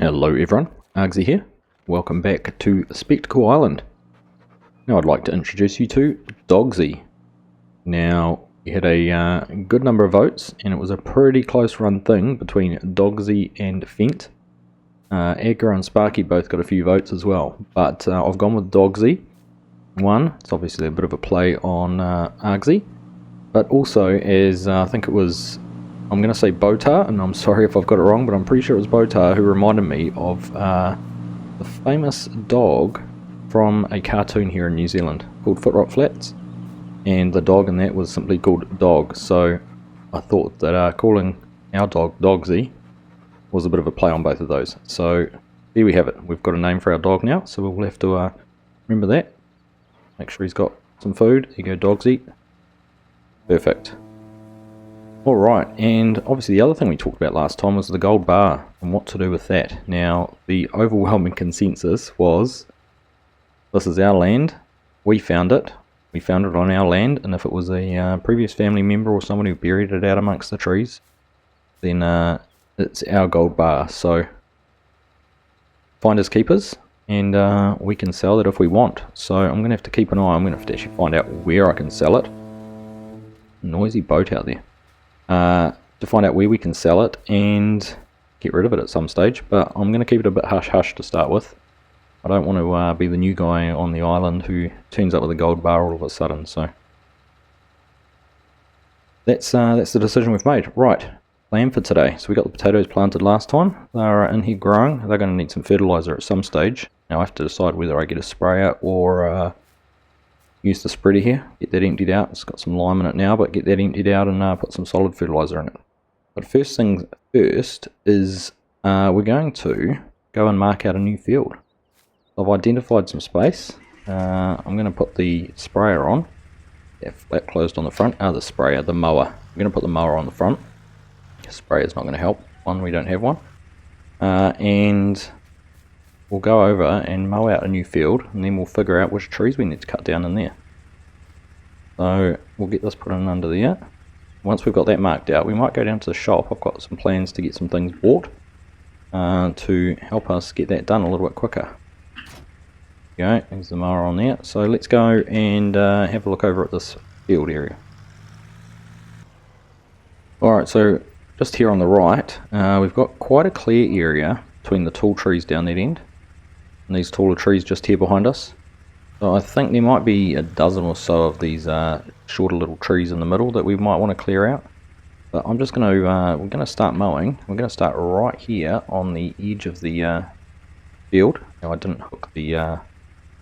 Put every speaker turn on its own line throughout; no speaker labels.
Hello everyone, Argsy here. Welcome back to Spectacle Island. Now I'd like to introduce you to Dogsy. Now, we had a good number of votes, and it was a pretty close run thing between Dogsy and Fent. Edgar and Sparky both got a few votes as well, but I've gone with Dogsy. One, it's obviously a bit of a play on Argsy, but also as I think it was, I'm going to say Botar, and I'm sorry if I've got it wrong, but I'm pretty sure it was Botar who reminded me of the famous dog from a cartoon here in New Zealand called Footrock Flats, and the dog in that was simply called Dog. So I thought that calling our dog Dogsy was a bit of a play on both of those. So there we have it. We've got a name for our dog now, so we'll have to remember that. Make sure he's got some food. There you go, Dogsy. Perfect. Alright, and obviously the other thing we talked about last time was the gold bar and what to do with that. Now, the overwhelming consensus was, this is our land, we found it on our land, and if it was a previous family member or someone who buried it out amongst the trees, then it's our gold bar. So, finders keepers, and we can sell it if we want. So I'm going to have to keep an eye, I'm going to have to actually find out where I can sell it. Noisy boat out there. To find out where we can sell it and get rid of it at some stage, but I'm going to keep it a bit hush-hush to start with. I don't want to be the new guy on the island who turns up with a gold bar all of a sudden, so that's the decision we've made. Right, plan for today. So we got the potatoes planted last time. They're in here growing. They're going to need some fertilizer at some stage. Now I have to decide whether I get a sprayer or use the spreader here, get that emptied out. It's got some lime in it now, but get that emptied out and put some solid fertilizer in it. But first things first is we're going to go and mark out a new field. I've identified some space. I'm going to put the sprayer on. That flap closed on the front. The sprayer, the mower. I'm going to put the mower on the front. The sprayer's not going to help. One, we don't have one. And we'll go over and mow out a new field, and then we'll figure out which trees we need to cut down in there. So we'll get this put in under there. Once we've got that marked out, we might go down to the shop. I've got some plans to get some things bought to help us get that done a little bit quicker. There you go, there's the mower on there. So let's go and have a look over at this field area. Alright, so just here on the right, we've got quite a clear area between the tall trees down that end and these taller trees just here behind us. So I think there might be a dozen or so of these shorter little trees in the middle that we might want to clear out. But I'm just going to, we're going to start mowing. We're going to start right here on the edge of the field. Now I didn't hook the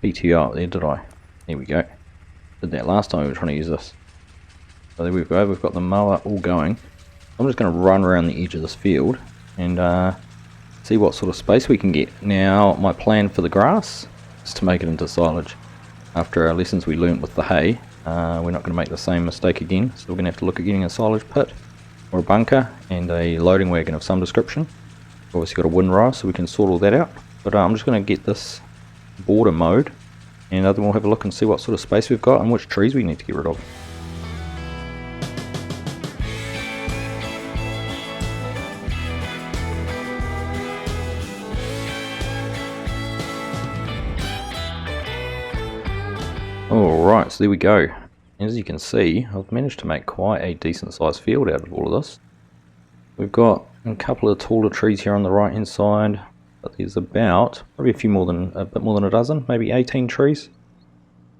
PTO up there, did I? There we go. Did that last time we were trying to use this. So there we go, we've got the mower all going. I'm just going to run around the edge of this field and see what sort of space we can get. Now my plan for the grass is to make it into silage. After our lessons we learnt with the hay, we're not going to make the same mistake again, so we're going to have to look at getting a silage pit or a bunker and a loading wagon of some description. Obviously got a windrower so we can sort all that out, but I'm just going to get this border mowed, and then we'll have a look and see what sort of space we've got and which trees we need to get rid of. Alright, so there we go. As you can see, I've managed to make quite a decent sized field out of all of this. We've got a couple of taller trees here on the right hand side, but there's about, probably a bit more than a dozen, maybe 18 trees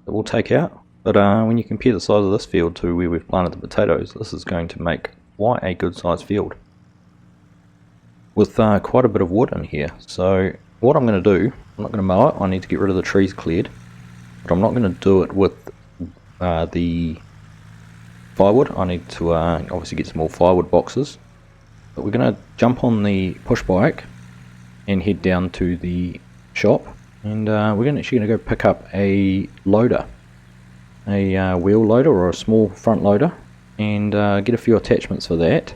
that we'll take out. But when you compare the size of this field to where we've planted the potatoes, this is going to make quite a good sized field. With quite a bit of wood in here. So what I'm going to do, I'm not going to mow it, I need to get rid of the trees cleared. But I'm not going to do it with the firewood. I need to obviously get some more firewood boxes. But we're going to jump on the push bike and head down to the shop. And we're actually going to go pick up a loader. A wheel loader or a small front loader. And get a few attachments for that.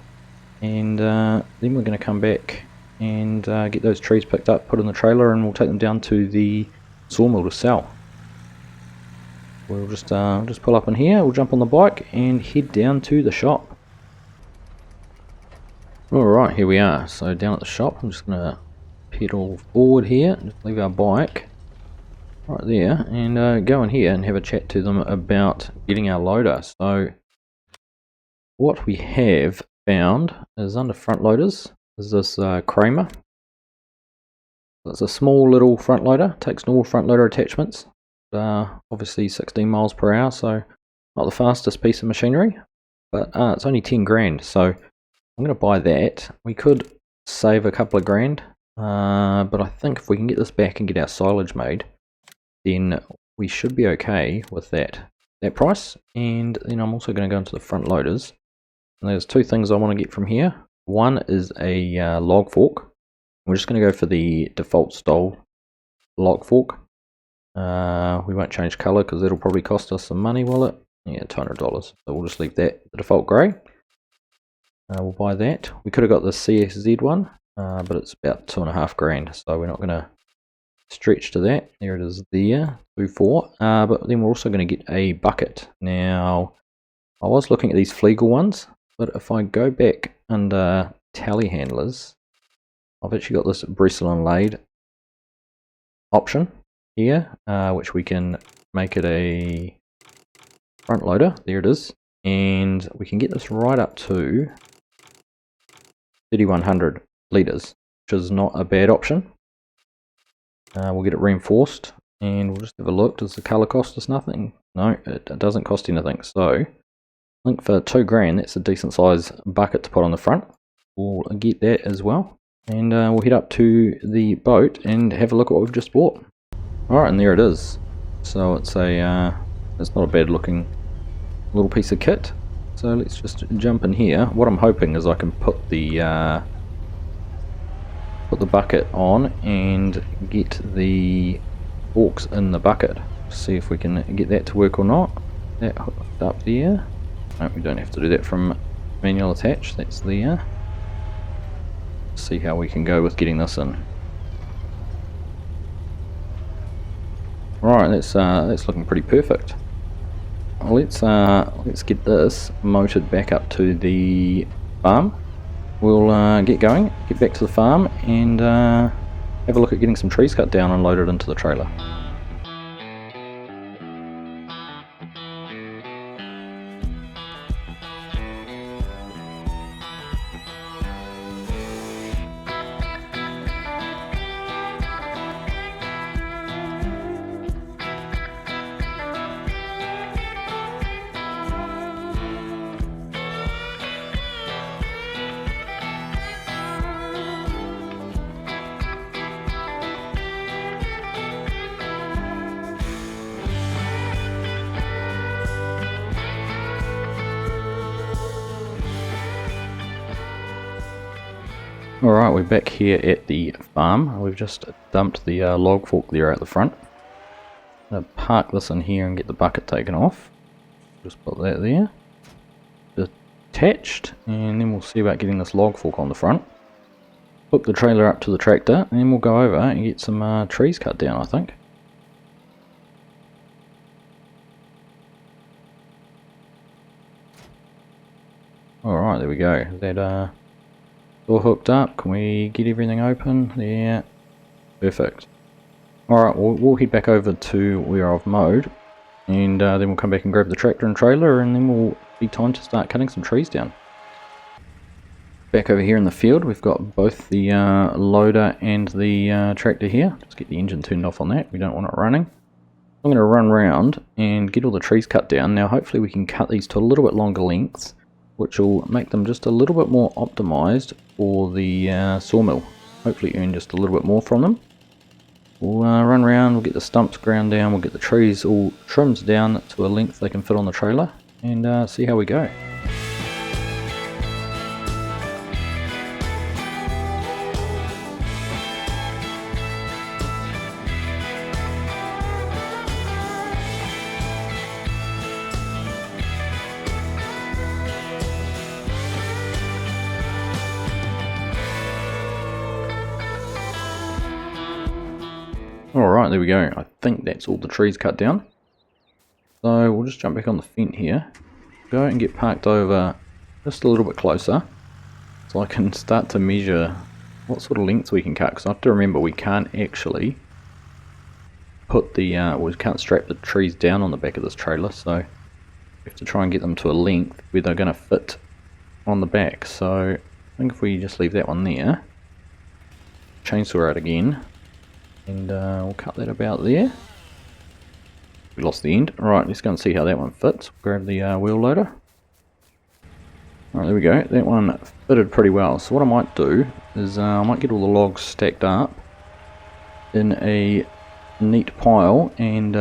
And then we're going to come back and get those trees picked up, put in the trailer, and we'll take them down to the sawmill to sell. We'll just pull up in here, we'll jump on the bike and head down to the shop. Alright, here we are. So down at the shop, I'm just going to pedal forward here, just leave our bike right there, and go in here and have a chat to them about getting our loader. So what we have found is under front loaders is this Kramer. It's a small little front loader, takes normal front loader attachments, obviously 16 miles per hour, so not the fastest piece of machinery, but it's only 10 grand, so I'm going to buy that. We could save a couple of grand, but I think if we can get this back and get our silage made, then we should be okay with that price. And then I'm also going to go into the front loaders, and there's two things I want to get from here. One is a log fork. We're just going to go for the default style log fork. We won't change colour because that'll probably cost us some money, will it? Yeah, $200. So we'll just leave that the default grey. We'll buy that. We could have got the CSZ one, but it's about 2.5 grand, so we're not going to stretch to that. There it is there, 2.4. But then we're also going to get a bucket. Now, I was looking at these Flegel ones, but if I go back under telehandlers, I've actually got this bristle and laid option here, which we can make it a front loader. There it is, and we can get this right up to 3,100 litres, which is not a bad option. We'll get it reinforced, and we'll just have a look. Does the colour cost us nothing? No, it doesn't cost anything. So I think for 2 grand, that's a decent size bucket to put on the front. We'll get that as well. And we'll head up to the boat and have a look at what we've just bought. Alright, and there it is. So it's it's not a bad looking little piece of kit. So let's just jump in here. What I'm hoping is I can put the bucket on and get the forks in the bucket. See if we can get that to work or not. That hooked up there. No, we don't have to do that from manual attach. That's there. See how we can go with getting this in. Right, that's looking pretty perfect. Let's get this motored back up to the farm. We'll get going, get back to the farm, and have a look at getting some trees cut down and loaded into the trailer. Alright, we're back here at the farm. We've just dumped the log fork there at the front. I'm going to park this in here and get the bucket taken off. Just put that there. Attached, and then we'll see about getting this log fork on the front. Hook the trailer up to the tractor, and then we'll go over and get some trees cut down, I think. Alright, there we go. Is that all hooked up? Can we get everything open? Yeah, perfect. Alright, we'll head back over to where I've mowed, and then we'll come back and grab the tractor and trailer, and then we'll be time to start cutting some trees down. Back over here in the field, we've got both the loader and the tractor here. Just get the engine turned off on that, we don't want it running. I'm going to run round and get all the trees cut down. Now hopefully we can cut these to a little bit longer lengths, which will make them just a little bit more optimized for the sawmill. Hopefully earn just a little bit more from them. We'll run around, we'll get the stumps ground down, we'll get the trees all trimmed down to a length they can fit on the trailer, and see how we go. Alright, there we go. I think that's all the trees cut down. So we'll just jump back on the fence here. Go and get parked over just a little bit closer, so I can start to measure what sort of lengths we can cut, because I have to remember we can't actually put the, we can't strap the trees down on the back of this trailer, so we have to try and get them to a length where they're going to fit on the back. So I think if we just leave that one there, chainsaw out again, and we'll cut that about there. We lost the end. Alright, let's go and see how that one fits. Grab the wheel loader. Alright, there we go. That one fitted pretty well. So what I might do is I might get all the logs stacked up in a neat pile, and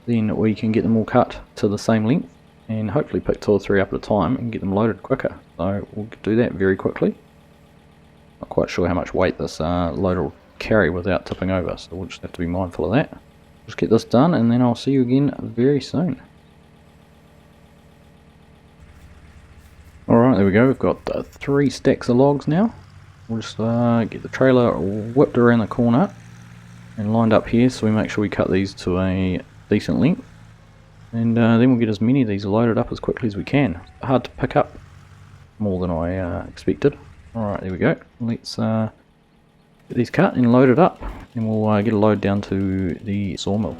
then we can get them all cut to the same length and hopefully pick 2 or 3 up at a time and get them loaded quicker. So we'll do that very quickly. Not quite sure how much weight this loader will carry without tipping over, so we'll just have to be mindful of that. Just get this done and then I'll see you again very soon. Alright, there we go. We've got 3 stacks of logs now. We'll just get the trailer whipped around the corner and lined up here, so we make sure we cut these to a decent length, and then we'll get as many of these loaded up as quickly as we can. Hard to pick up more than I expected. Alright, there we go. Let's get these cut and loaded up, and we'll get a load down to the sawmill.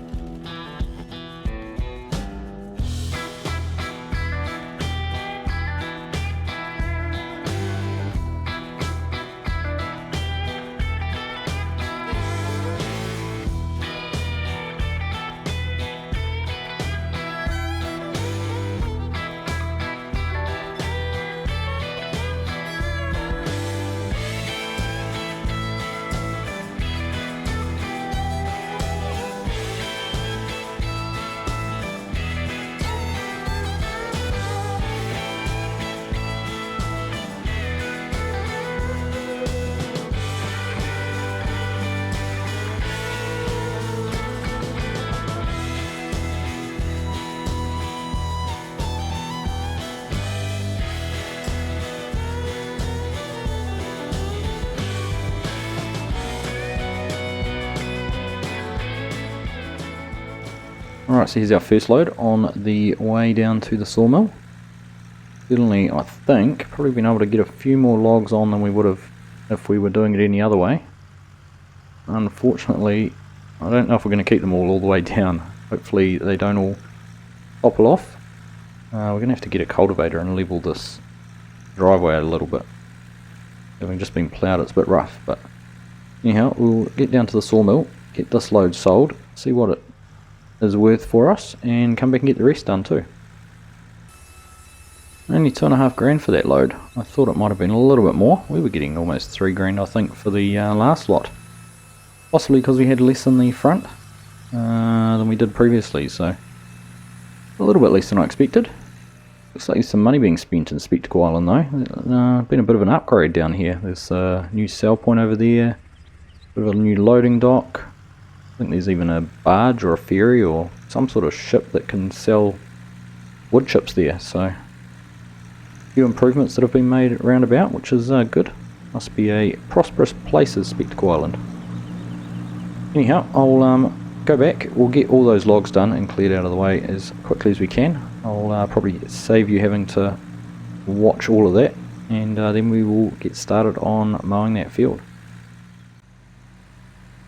Alright, so here's our first load on the way down to the sawmill. Certainly, I think, probably been able to get a few more logs on than we would have if we were doing it any other way. Unfortunately, I don't know if we're going to keep them all the way down. Hopefully they don't all topple off. We're going to have to get a cultivator and level this driveway out a little bit. Having just been ploughed, it's a bit rough, but anyhow, we'll get down to the sawmill, get this load sold, see what it is worth for us, and come back and get the rest done too. Only $2.5 grand for that load. I thought it might have been a little bit more. We were getting almost $3 grand, I think, for the last lot. Possibly because we had less in the front than we did previously, so a little bit less than I expected. Looks like there's some money being spent in Spectacle Island though. Been a bit of an upgrade down here. There's a new sell point over there, bit of a new loading dock. I think there's even a barge or a ferry or some sort of ship that can sell wood chips there, so a few improvements that have been made around about, which is good. Must be a prosperous place as Spectacle Island. Anyhow, I'll go back, we'll get all those logs done and cleared out of the way as quickly as we can. I'll probably save you having to watch all of that, and then we will get started on mowing that field.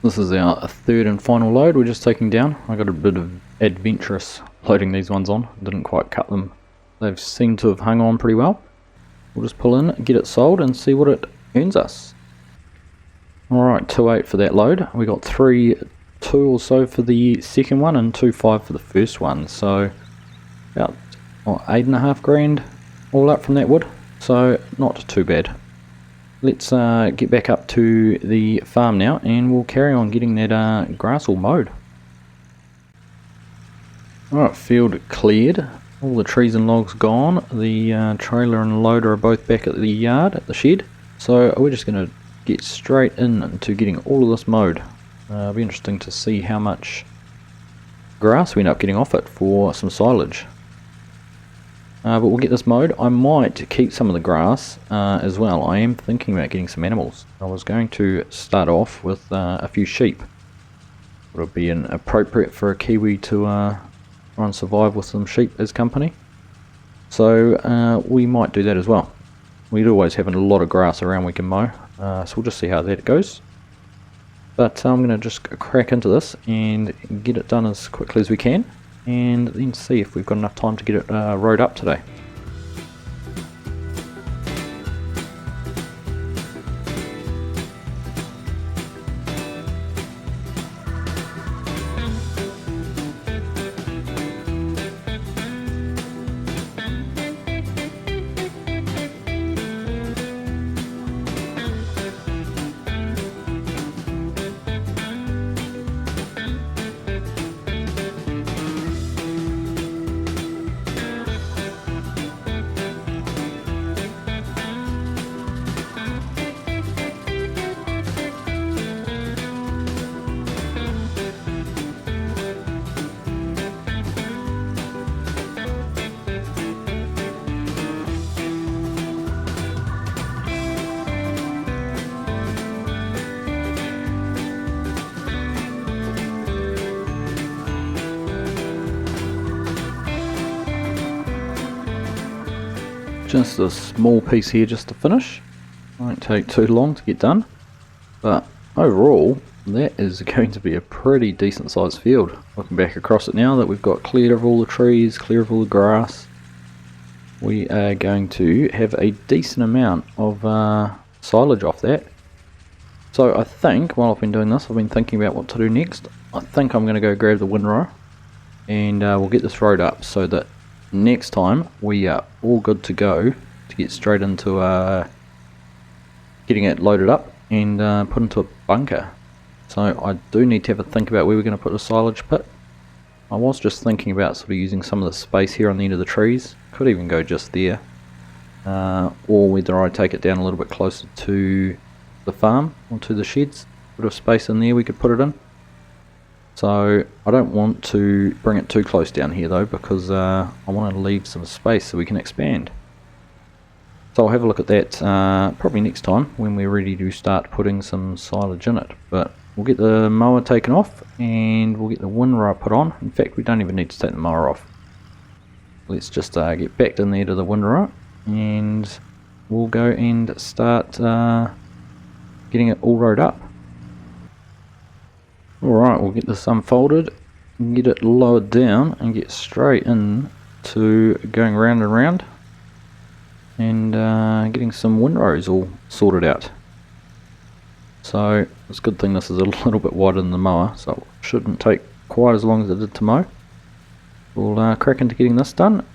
This is our third and final load we're just taking down. I got a bit of adventurous loading these ones on, didn't quite cut them. They've seemed to have hung on pretty well. We'll just pull in, get it sold and see what it earns us. Alright, 2.8 for that load. We got 3.2 or so for the second one and 2.5 for the first one, so about 8.5 grand all up from that wood, so not too bad. Let's get back up to the farm now and we'll carry on getting that grass all mowed. Alright, field cleared, all the trees and logs gone, the trailer and loader are both back at the yard, at the shed, so we're just going to get straight into getting all of this mowed. It'll be interesting to see how much grass we end up getting off it for some silage. But we'll get this mowed. I might keep some of the grass as well. I am thinking about getting some animals. I was going to start off with a few sheep. It would be appropriate for a Kiwi to try and survive with some sheep as company. So we might do that as well. We'd always have a lot of grass around we can mow. So we'll just see how that goes. But I'm going to just crack into this and get it done as quickly as we can, and then see if we've got enough time to get it rowed up today. Just a small piece here just to finish. Won't take too long to get done, but overall that is going to be a pretty decent sized field. Looking back across it now that we've got cleared of all the trees, clear of all the grass, we are going to have a decent amount of silage off that. So I think while I've been doing this, I've been thinking about what to do next. I think I'm going to go grab the windrower and we'll get this rowed up so that next time we are all good to go to get straight into getting it loaded up and put into a bunker. So I do need to have a think about where we're going to put the silage pit. I was just thinking about sort of using some of the space here on the end of the trees. Could even go just there, or whether I take it down a little bit closer to the farm or to the sheds. Bit of space in there we could put it in. So I don't want to bring it too close down here though, because I want to leave some space so we can expand. So I'll have a look at that probably next time when we're ready to start putting some silage in it. But we'll get the mower taken off and we'll get the windrower put on. In fact, we don't even need to take the mower off. Let's just get backed in there to the windrower and we'll go and start getting it all rowed up. Alright, we'll get this unfolded, get it lowered down and get straight in to going round and round and getting some windrows all sorted out. So it's a good thing this is a little bit wider than the mower, so it shouldn't take quite as long as it did to mow. We'll crack into getting this done,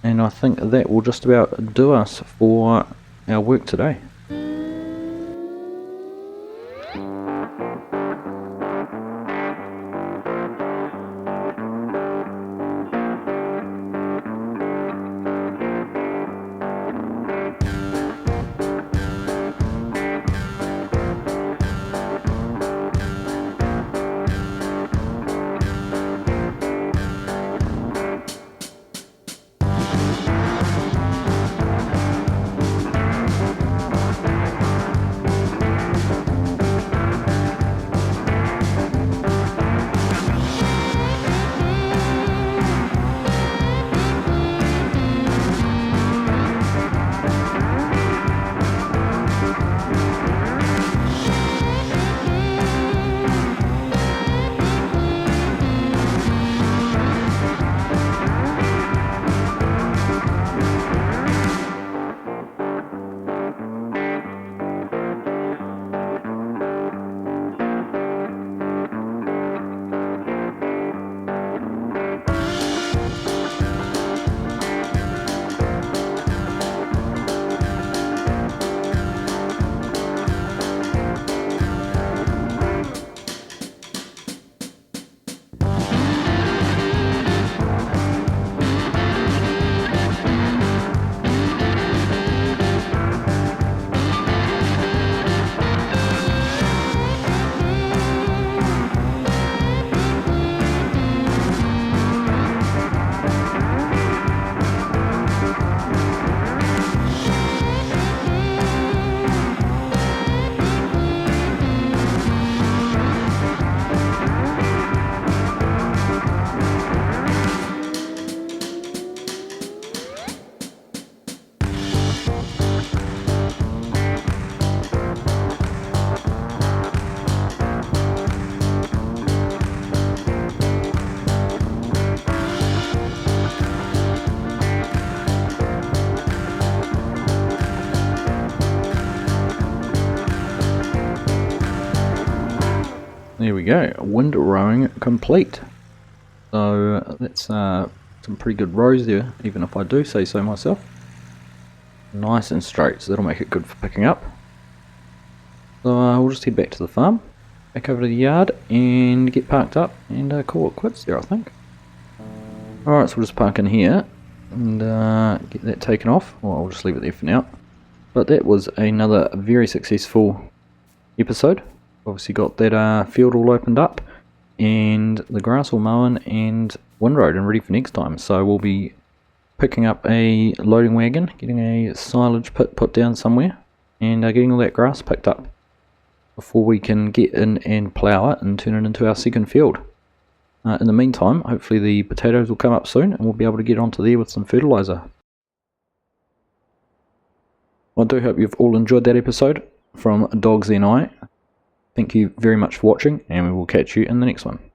and I think that will just about do us for our work today. There we go, windrowing complete. So that's some pretty good rows there, even if I do say so myself. Nice and straight, so that'll make it good for picking up. So we'll just head back to the farm, back over to the yard and get parked up and call it quits there, I think. Alright, so we'll just park in here and get that taken off. Well, I'll just leave it there for now. But that was another very successful episode. Obviously got that field all opened up and the grass all mown and windrowed and ready for next time. So we'll be picking up a loading wagon, getting a silage pit put down somewhere and getting all that grass picked up before we can get in and plough it and turn it into our second field. In the meantime, hopefully the potatoes will come up soon and we'll be able to get onto there with some fertiliser. I do hope you've all enjoyed that episode from Dogsy and I. Thank you very much for watching and we will catch you in the next one.